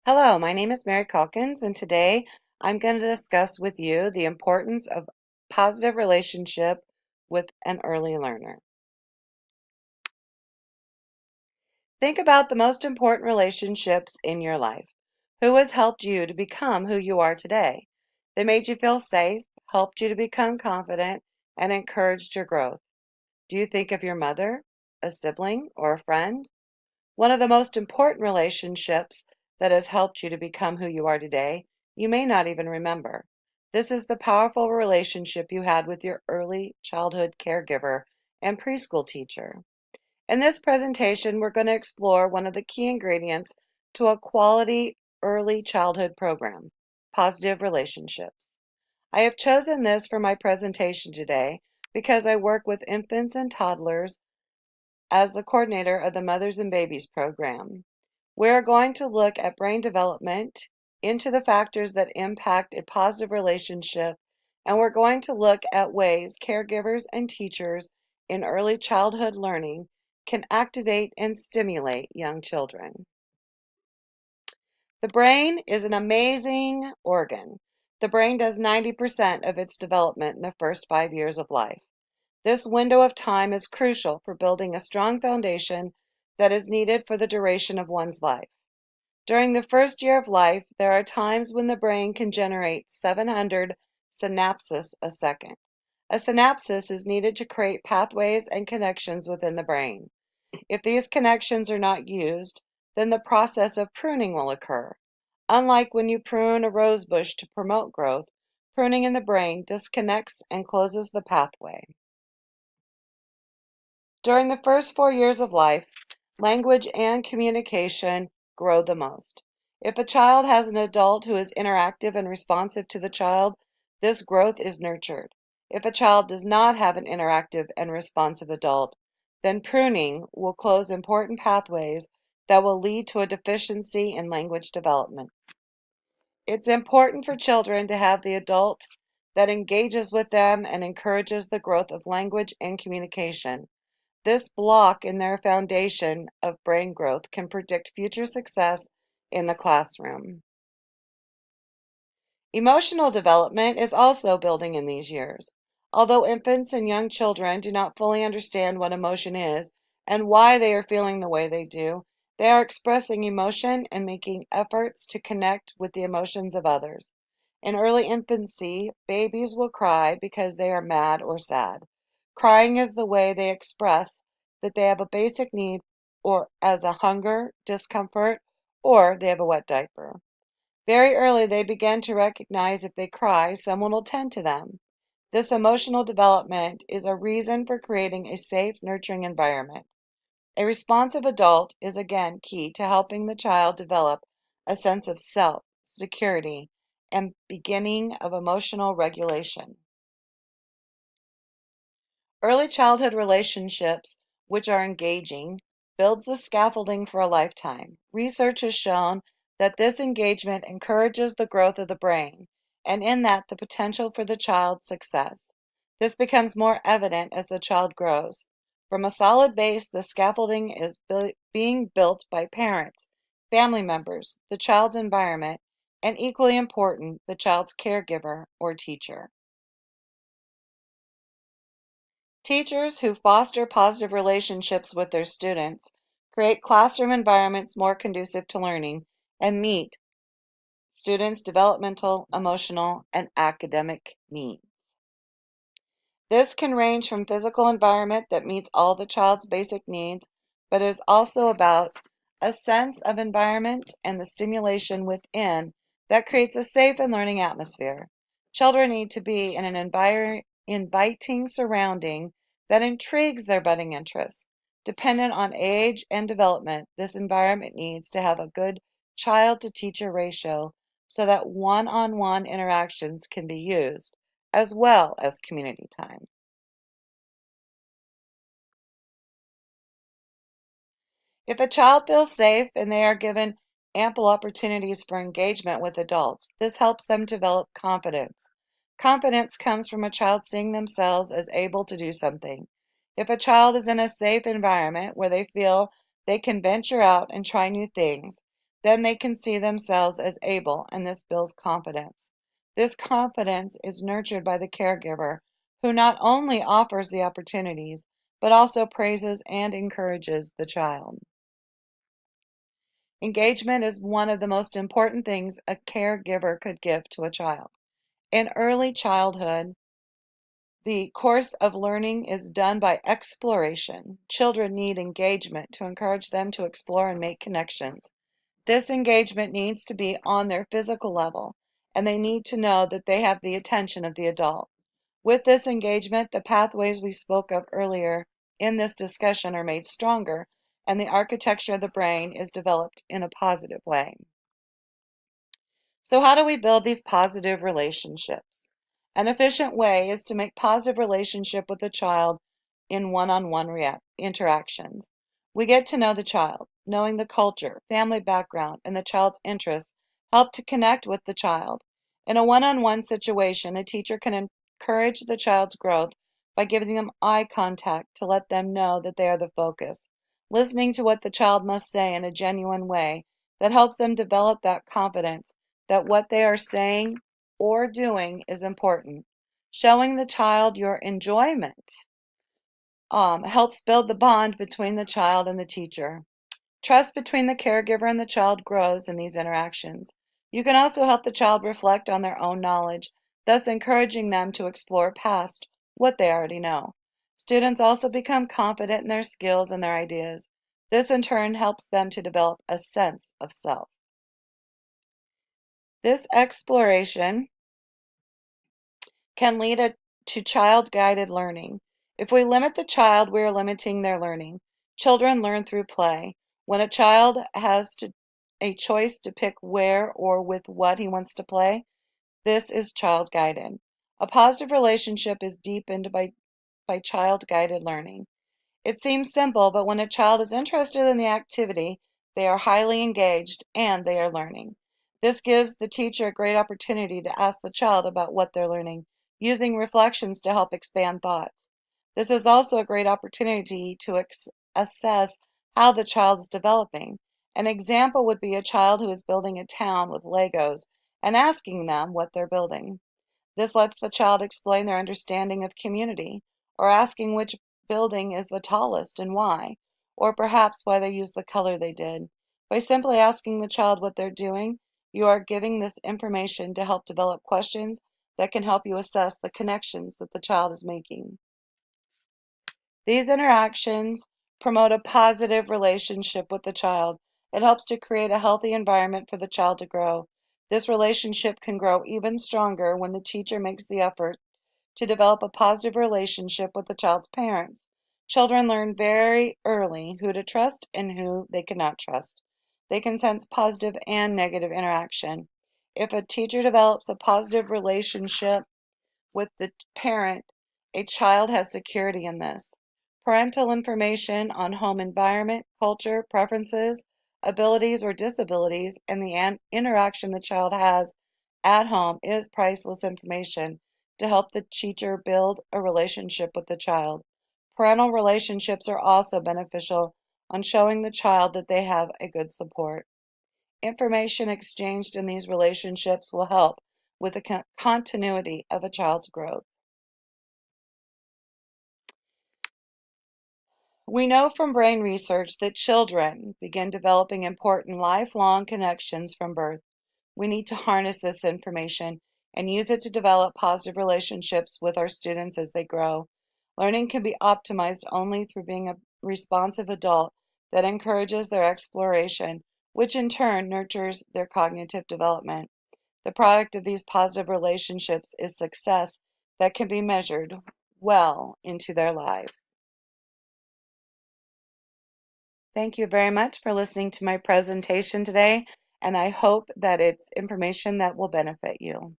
Hello, my name is Mary Calkins, and today I'm going to discuss with you the importance of positive relationship with an early learner. Think about the most important relationships in your life. Who has helped you to become who you are today? They made you feel safe, helped you to become confident, and encouraged your growth. Do you think of your mother, a sibling, or a friend? One of the most important relationships that has helped you to become who you are today, you may not even remember. This is the powerful relationship you had with your early childhood caregiver and preschool teacher. In this presentation, we're going to explore one of the key ingredients to a quality early childhood program, positive relationships. I have chosen this for my presentation today because I work with infants and toddlers as the coordinator of the Mothers and Babies program. We're going to look at brain development, into the factors that impact a positive relationship, and we're going to look at ways caregivers and teachers in early childhood learning can activate and stimulate young children. The brain is an amazing organ. The brain does 90% of its development in the first 5 years of life. This window of time is crucial for building a strong foundation that is needed for the duration of one's life. During the first year of life, there are times when the brain can generate 700 synapses a second. A synapse is needed to create pathways and connections within the brain. If these connections are not used, then the process of pruning will occur. Unlike when you prune a rose bush to promote growth, pruning in the brain disconnects and closes the pathway. During the first 4 years of life, language and communication grow the most. If a child has an adult who is interactive and responsive to the child, this growth is nurtured. If a child does not have an interactive and responsive adult, then pruning will close important pathways that will lead to a deficiency in language development. It's important for children to have the adult that engages with them and encourages the growth of language and communication. This block in their foundation of brain growth can predict future success in the classroom. Emotional development is also building in these years. Although infants and young children do not fully understand what emotion is and why they are feeling the way they do, they are expressing emotion and making efforts to connect with the emotions of others. In early infancy, babies will cry because they are mad or sad. Crying is the way they express that they have a basic need or as a hunger, discomfort, or they have a wet diaper. Very early, they begin to recognize if they cry, someone will tend to them. This emotional development is a reason for creating a safe, nurturing environment. A responsive adult is again key to helping the child develop a sense of self, security, and beginning of emotional regulation. Early childhood relationships, which are engaging, builds the scaffolding for a lifetime. Research has shown that this engagement encourages the growth of the brain, and in that the potential for the child's success. This becomes more evident as the child grows. From a solid base, the scaffolding is being built by parents, family members, the child's environment, and equally important, the child's caregiver or teacher. Teachers who foster positive relationships with their students create classroom environments more conducive to learning and meet students' developmental, emotional, and academic needs. This can range from physical environment that meets all the child's basic needs, but is also about a sense of environment and the stimulation within that creates a safe and learning atmosphere. Children need to be in an inviting surrounding that intrigues their budding interests. Dependent on age and development, this environment needs to have a good child to teacher ratio so that one-on-one interactions can be used, as well as community time. If a child feels safe and they are given ample opportunities for engagement with adults, this helps them develop confidence. Confidence comes from a child seeing themselves as able to do something. If a child is in a safe environment where they feel they can venture out and try new things, Then they can see themselves as able, and this builds confidence. This confidence is nurtured by the caregiver, who not only offers the opportunities, but also praises and encourages the child. Engagement is one of the most important things a caregiver could give to a child. In early childhood, the course of learning is done by exploration. Children need engagement to encourage them to explore and make connections. This engagement needs to be on their physical level, and they need to know that they have the attention of the adult. With this engagement, the pathways we spoke of earlier in this discussion are made stronger, and the architecture of the brain is developed in a positive way. So how do we build these positive relationships? An efficient way is to make positive relationship with the child in one-on-one interactions. We get to know the child. Knowing the culture, family background, and the child's interests help to connect with the child. In a one-on-one situation, a teacher can encourage the child's growth by giving them eye contact to let them know that they are the focus. Listening to what the child must say in a genuine way that helps them develop that confidence that what they are saying or doing is important. Showing the child your enjoyment helps build the bond between the child and the teacher. Trust between the caregiver and the child grows in these interactions. You can also help the child reflect on their own knowledge, thus encouraging them to explore past what they already know. Students also become confident in their skills and their ideas. This in turn helps them to develop a sense of self. This exploration can lead to child-guided learning. If we limit the child, we are limiting their learning. Children learn through play. When a child has a choice to pick where or with what he wants to play, this is child-guided. A positive relationship is deepened by child-guided learning. It seems simple, but when a child is interested in the activity, they are highly engaged and they are learning. This gives the teacher a great opportunity to ask the child about what they're learning, using reflections to help expand thoughts. This is also a great opportunity to assess how the child is developing. An example would be a child who is building a town with Legos and asking them what they're building. This lets the child explain their understanding of community, or asking which building is the tallest and why, or perhaps why they used the color they did. By simply asking the child what they're doing, you are giving this information to help develop questions that can help you assess the connections that the child is making. These interactions promote a positive relationship with the child. It helps to create a healthy environment for the child to grow. This relationship can grow even stronger when the teacher makes the effort to develop a positive relationship with the child's parents. Children learn very early who to trust and who they cannot trust. They can sense positive and negative interaction. If a teacher develops a positive relationship with the parent, a child has security in this. Parental information on home environment, culture, preferences, abilities or disabilities, and the interaction the child has at home is priceless information to help the teacher build a relationship with the child. Parental relationships are also beneficial on showing the child that they have a good support. Information exchanged in these relationships will help with the continuity of a child's growth. We know from brain research that children begin developing important lifelong connections from birth. We need to harness this information and use it to develop positive relationships with our students as they grow. Learning can be optimized only through being a responsive adult that encourages their exploration, which in turn nurtures their cognitive development. The product of these positive relationships is success that can be measured well into their lives. Thank you very much for listening to my presentation today, and I hope that it's information that will benefit you.